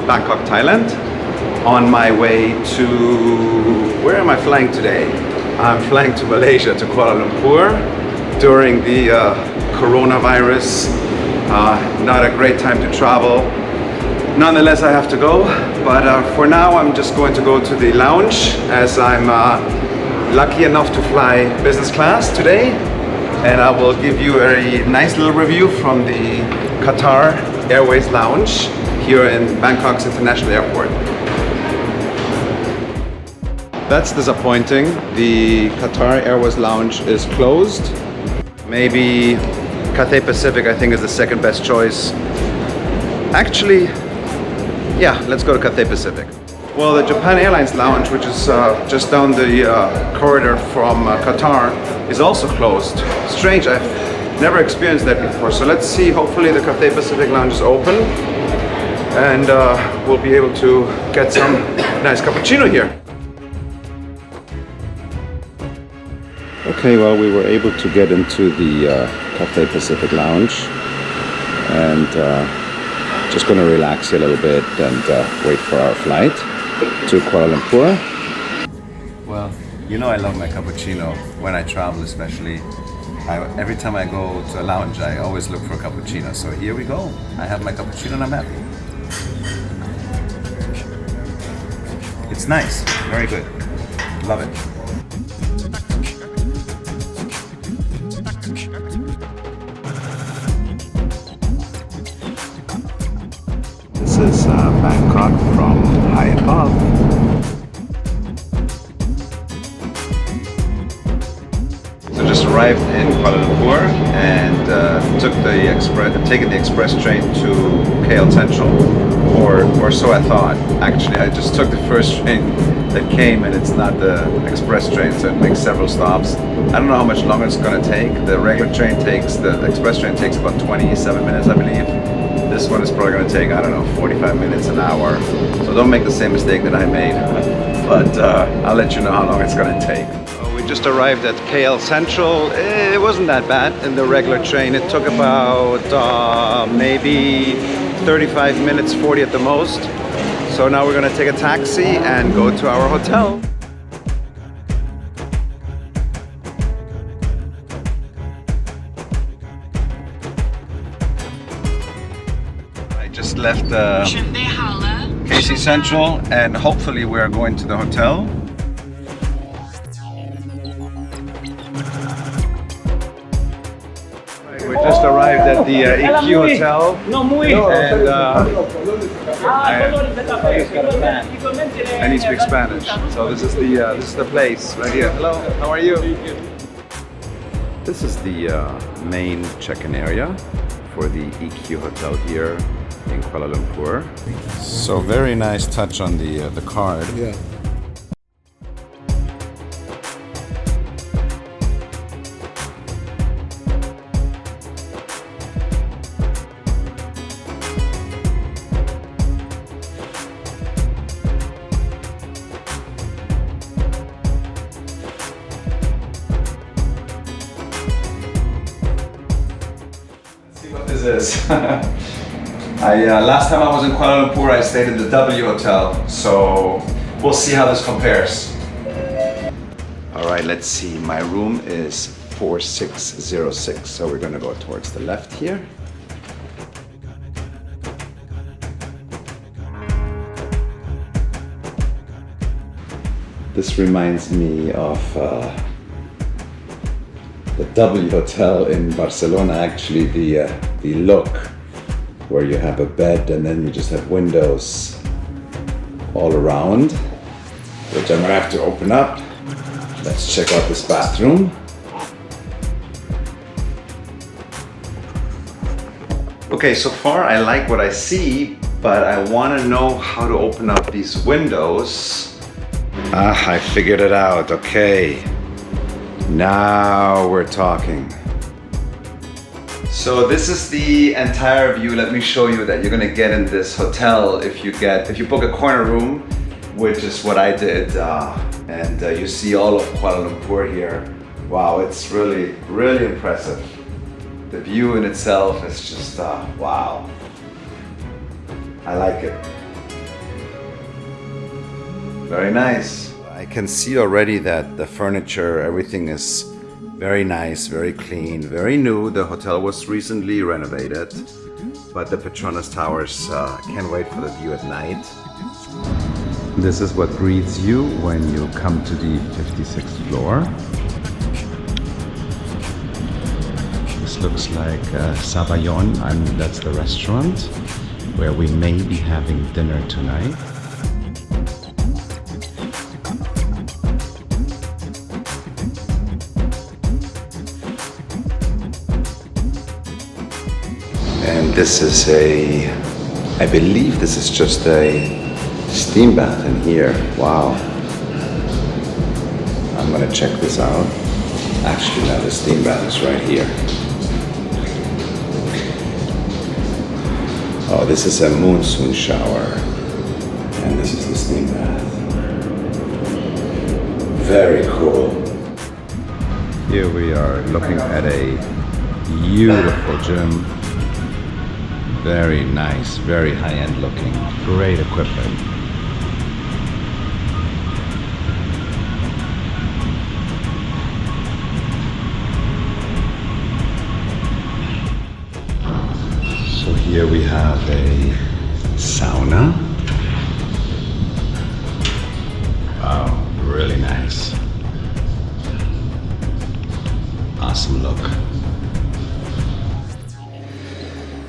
Bangkok, Thailand, on my way to, where am I flying today? I'm flying to Malaysia, to Kuala Lumpur, during the coronavirus. Not a great time to travel. Nonetheless, I have to go, but for now I'm just going to go to the lounge, as I'm lucky enough to fly business class today, and I will give you a nice little review from the Qatar Airways lounge here in Bangkok's International Airport. That's disappointing. The Qatar Airways lounge is closed. Maybe Cathay Pacific, I think, is the second best choice. Actually, yeah, let's go to Cathay Pacific. Well, the Japan Airlines lounge, which is just down the corridor from Qatar, is also closed. Strange, I've never experienced that before. So let's see, hopefully the Cathay Pacific lounge is open and we'll be able to get some nice cappuccino here. Okay, well, we were able to get into the Cathay Pacific lounge and just going to relax here a little bit and wait for our flight to Kuala Lumpur. Well, you know I love my cappuccino when I travel, especially. Every time I go to a lounge, I always look for a cappuccino. So here we go. I have my cappuccino and I'm happy. It's nice, very good. Love it. This is Bangkok from high above. So just arrived in Kuala Lumpur and taken the express train to KL Central, or so I thought. Actually, I just took the first train that came, and it's not the express train, so it makes several stops. I don't know how much longer it's going to take. The express train takes about 27 minutes, I believe. This one is probably going to take, I don't know, 45 minutes, an hour. So don't make the same mistake that I made. But I'll let you know how long it's going to take. We just arrived at KL Central. It wasn't that bad in the regular train. It took about maybe 35 minutes, 40 at the most. So now we're going to take a taxi and go to our hotel. Just left KC Central and hopefully we're going to the hotel. We just arrived at the EQ Hotel and he speaks Spanish. So this is the place right here. Hello, how are you? This is the main check-in area for the EQ Hotel here in Kuala Lumpur. So very nice touch on the card. Yeah. Let's see what this is. Last time I was in Kuala Lumpur, I stayed in the W Hotel, so we'll see how this compares. All right, let's see. My room is 4606, so we're gonna go towards the left here. This reminds me of the W Hotel in Barcelona, actually, the look, where you have a bed and then you just have windows all around, which I'm gonna have to open up. Let's check out this bathroom. Okay, so far I like what I see, but I want to know how to open up these windows. Ah, I figured it out. Okay, now we're talking. So this is the entire view. Let me show you that you're gonna get in this hotel if you book a corner room, which is what I did, and you see all of Kuala Lumpur here. Wow, it's really, really impressive. The view in itself is just wow. I like it. Very nice. I can see already that the furniture, everything is very nice, very clean, very new. The hotel was recently renovated, but the Petronas Towers, can't wait for the view at night. This is what greets you when you come to the 56th floor. This looks like Sabayon, and that's the restaurant where we may be having dinner tonight. And this is I believe this is just a steam bath in here. Wow. I'm gonna check this out. Actually, now the steam bath is right here. Oh, this is a monsoon shower. And this is the steam bath. Very cool. Here we are looking at a beautiful gym. Very nice, very high-end looking. Great equipment. So here we have a sauna. Wow, really nice. Awesome look.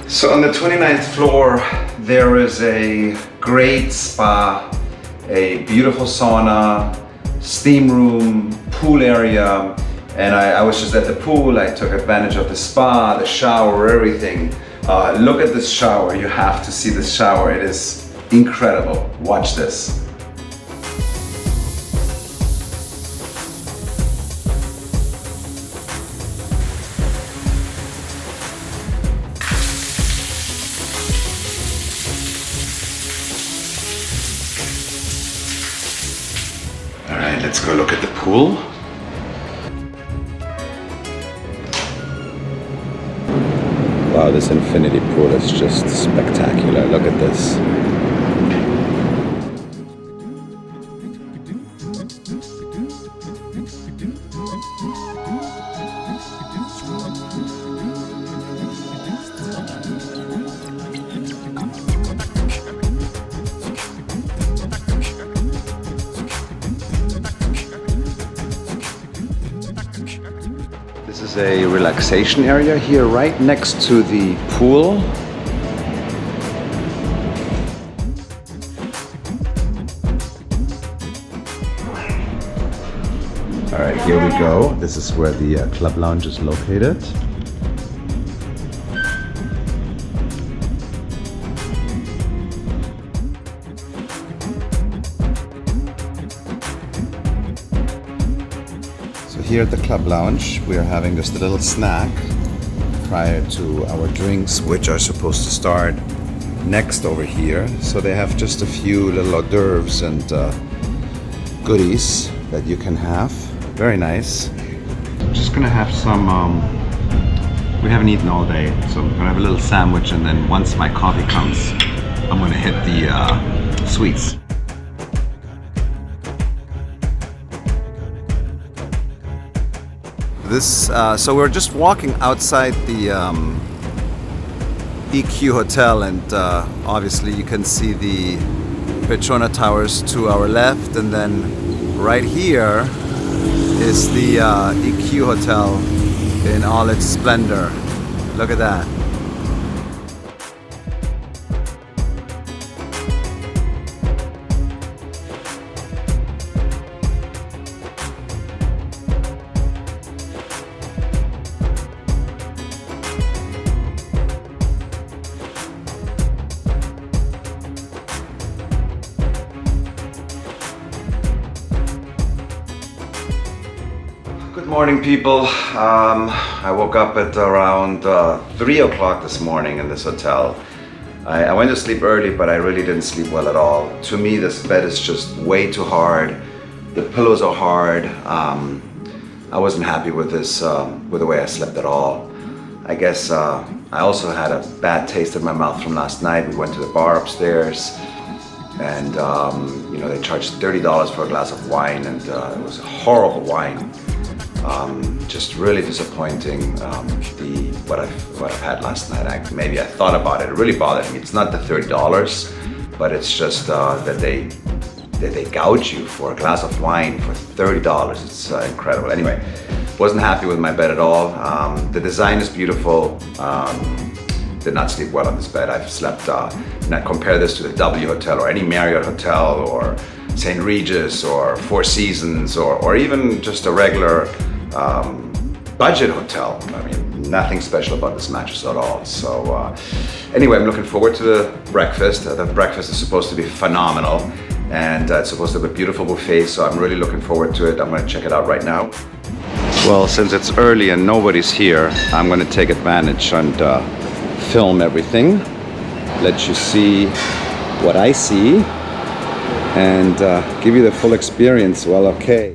So on the 29th floor, there is a great spa, a beautiful sauna, steam room, pool area, and I was just at the pool. I took advantage of the spa, the shower, everything. Look at this shower. You have to see this shower. It is incredible. Watch this. All right, let's go look at the pool. Wow, this infinity pool is just spectacular. Look at this. This is a relaxation area here right next to the pool. All right, here we go. This is where the club lounge is located. Here at the club lounge, we are having just a little snack prior to our drinks, which are supposed to start next over here. So they have just a few little hors d'oeuvres and goodies that you can have. Very nice. I'm just gonna have some, we haven't eaten all day, so I'm gonna have a little sandwich, and then once my coffee comes, I'm gonna hit the sweets. So we're just walking outside the EQ Hotel, and obviously you can see the Petronas Towers to our left, and then right here is the EQ Hotel in all its splendor. Look at that. Good morning, people. I woke up at around 3 o'clock this morning in this hotel. I went to sleep early, but I really didn't sleep well at all. To me, this bed is just way too hard. The pillows are hard. I wasn't happy with this, with the way I slept at all. I guess I also had a bad taste in my mouth from last night. We went to the bar upstairs, and you know, they charged $30 for a glass of wine, and it was a horrible wine. Just really disappointing. What I've had last night. Maybe I thought about it. It really bothered me. It's not the $30, but it's just that they gouge you for a glass of wine for $30. It's incredible. Anyway, wasn't happy with my bed at all. The design is beautiful. Did not sleep well on this bed. I've slept. Not compare this to the W Hotel or any Marriott hotel or St. Regis or Four Seasons or even just a regular budget hotel. I mean, nothing special about this mattress at all. So anyway, I'm looking forward to the breakfast. The breakfast is supposed to be phenomenal, and it's supposed to have a beautiful buffet, so I'm really looking forward to it. I'm going to check it out right now. Well, since it's early and nobody's here, I'm going to take advantage and film everything, let you see what I see, and give you the full experience. Well, okay.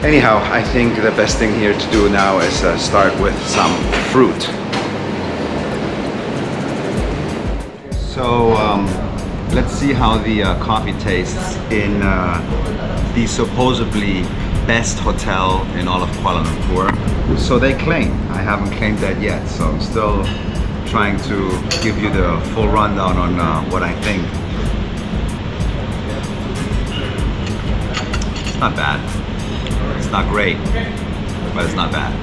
Anyhow, I think the best thing here to do now is start with some fruit. So let's see how the coffee tastes in the supposedly best hotel in all of Kuala Lumpur. So they claim. I haven't claimed that yet, so I'm still trying to give you the full rundown on what I think. It's not bad. It's not great, but it's not bad.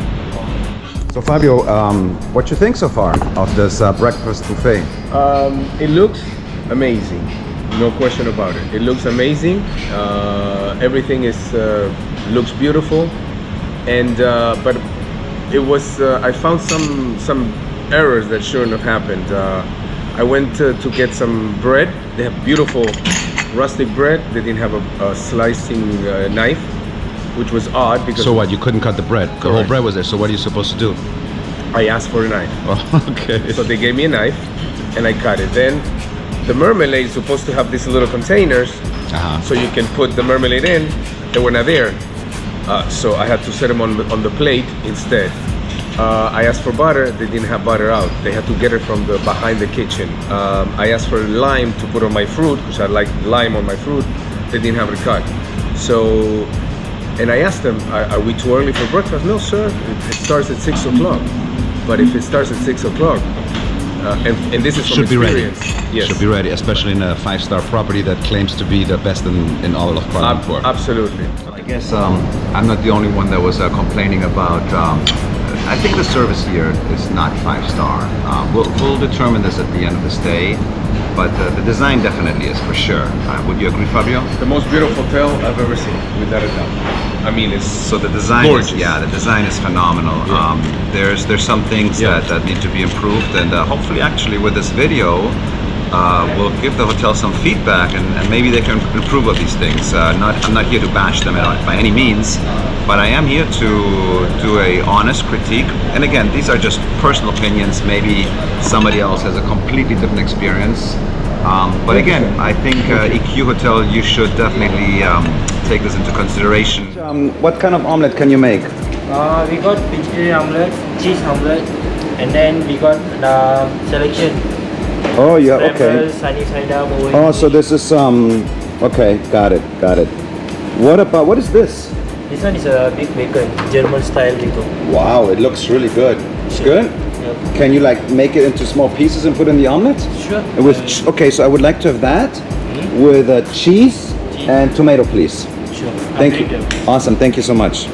So Fabio, what you think so far of this breakfast buffet? It looks amazing, no question about it. It looks amazing. Everything is looks beautiful, and but it was I found some errors that shouldn't have happened. I went to get some bread. They have beautiful rustic bread. They didn't have a slicing knife, which was odd because... So what, you couldn't cut the bread? The whole bread was there, so what are you supposed to do? I asked for a knife. Oh, okay. So they gave me a knife and I cut it. Then the marmalade is supposed to have these little containers, so you can put the marmalade in. They were not there. So I had to set them on the plate instead. I asked for butter. They didn't have butter out. They had to get it from behind the kitchen. I asked for lime to put on my fruit, because I like lime on my fruit. They didn't have it cut. So... And I asked them, are we too early for breakfast? No, sir, it starts at 6 o'clock. But if it starts at 6 o'clock, and this is from experience. Yes. Should be ready, especially in a 5-star property that claims to be the best in all of Kuala Lumpur. Absolutely. I guess I'm not the only one that was complaining about, I think the service here is not 5-star. We'll determine this at the end of the stay. But the design definitely is, for sure. Would you agree, Fabio? The most beautiful hotel I've ever seen, without a doubt. I mean, it's so the design gorgeous. The design is phenomenal. Yeah. There's some things that need to be improved, and hopefully, actually, with this video, we'll give the hotel some feedback, and maybe they can improve on these things. I'm not here to bash them by any means, but I am here to do a honest critique. And again, these are just personal opinions. Maybe somebody else has a completely different experience. But again, I think EQ Hotel, you should definitely take this into consideration. What kind of omelette can you make? We got vegetarian omelette, cheese omelette, and then we got the selection. Oh yeah, okay. Sunny side up. Oh, so this is okay, got it. What is this? This one is a big bacon, German style bacon. Wow, it looks really good. It's good? Yep. Can you like make it into small pieces and put in the omelet? Sure. Okay, so I would like to have that with cheese and tomato, please. Sure. Thank you. Awesome, thank you so much.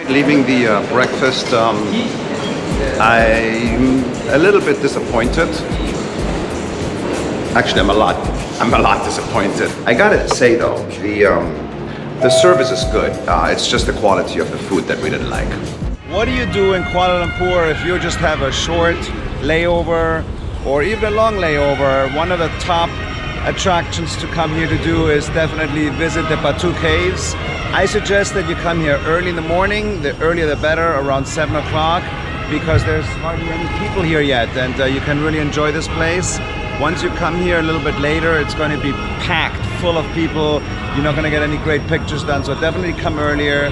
Leaving the breakfast, I'm a little bit disappointed. Actually, I'm a lot disappointed. I gotta say though, the service is good. It's just the quality of the food that we didn't like. What do you do in Kuala Lumpur if you just have a short layover or even a long layover? One of the top attractions to come here to do is definitely visit the Batu Caves. I suggest that you come here early in the morning, the earlier the better, around 7 o'clock, because there's hardly any people here yet, and you can really enjoy this place. Once you come here a little bit later, it's going to be packed full of people. You're not going to get any great pictures done, so definitely come earlier.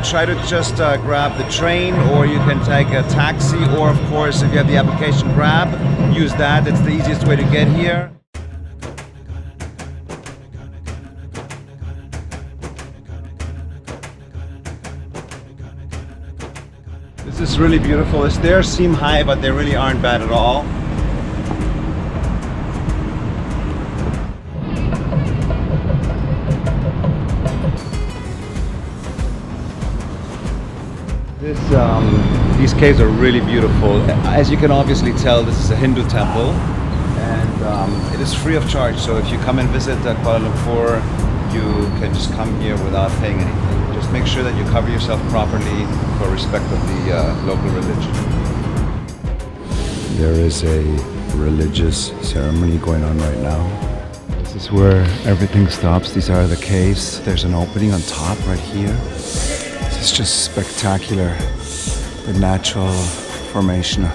Try to just grab the train, or you can take a taxi, or of course, if you have the application Grab, use that. It's the easiest way to get here. This is really beautiful. The stairs seem high, but they really aren't bad at all. These caves are really beautiful. As you can obviously tell, this is a Hindu temple, and it is free of charge. So if you come and visit Kuala Lumpur, you can just come here without paying anything. Just make sure that you cover yourself properly for respect of the local religion. There is a religious ceremony going on right now. This is where everything stops. These are the caves. There's an opening on top right here. This is just spectacular. The natural formation.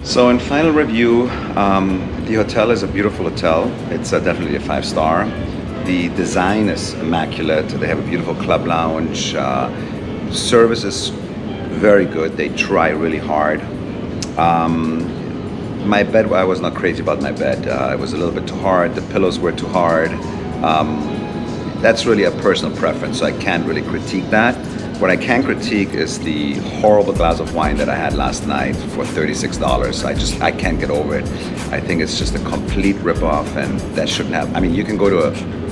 So in final review, the hotel is a beautiful hotel. It's definitely a 5-star. The design is immaculate. They have a beautiful club lounge. Service is very good. They try really hard. My bed, I was not crazy about my bed. It was a little bit too hard. The pillows were too hard. That's really a personal preference, so I can't really critique that. What I can critique is the horrible glass of wine that I had last night for $36. I can't get over it. I think it's just a complete rip-off, and that shouldn't have. I mean, you can go to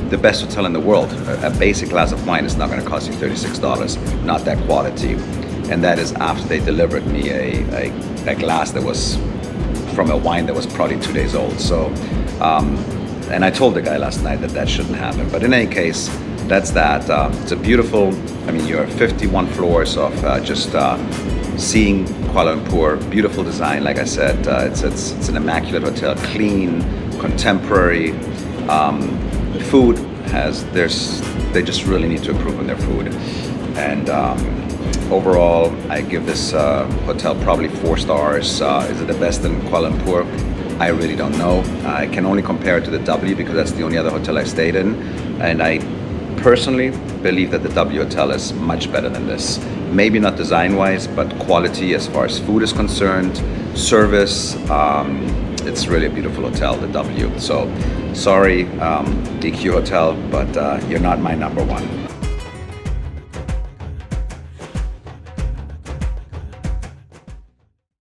the best hotel in the world. A basic glass of wine is not going to cost you $36. Not that quality, and that is after they delivered me a glass that was from a wine that was probably 2 days old. So, and I told the guy last night that shouldn't happen. But in any case, that's that. It's a beautiful, I mean, you're 51 floors of just seeing Kuala Lumpur. Beautiful design, like I said. It's an immaculate hotel, clean, contemporary. The food they just really need to improve on their food. And overall, I give this hotel probably 4 stars. Is it the best in Kuala Lumpur? I really don't know. I can only compare it to the W because that's the only other hotel I stayed in. And I personally believe that the W Hotel is much better than this. Maybe not design-wise, but quality as far as food is concerned, service. It's really a beautiful hotel, the W. So sorry, DQ Hotel, but you're not my number one.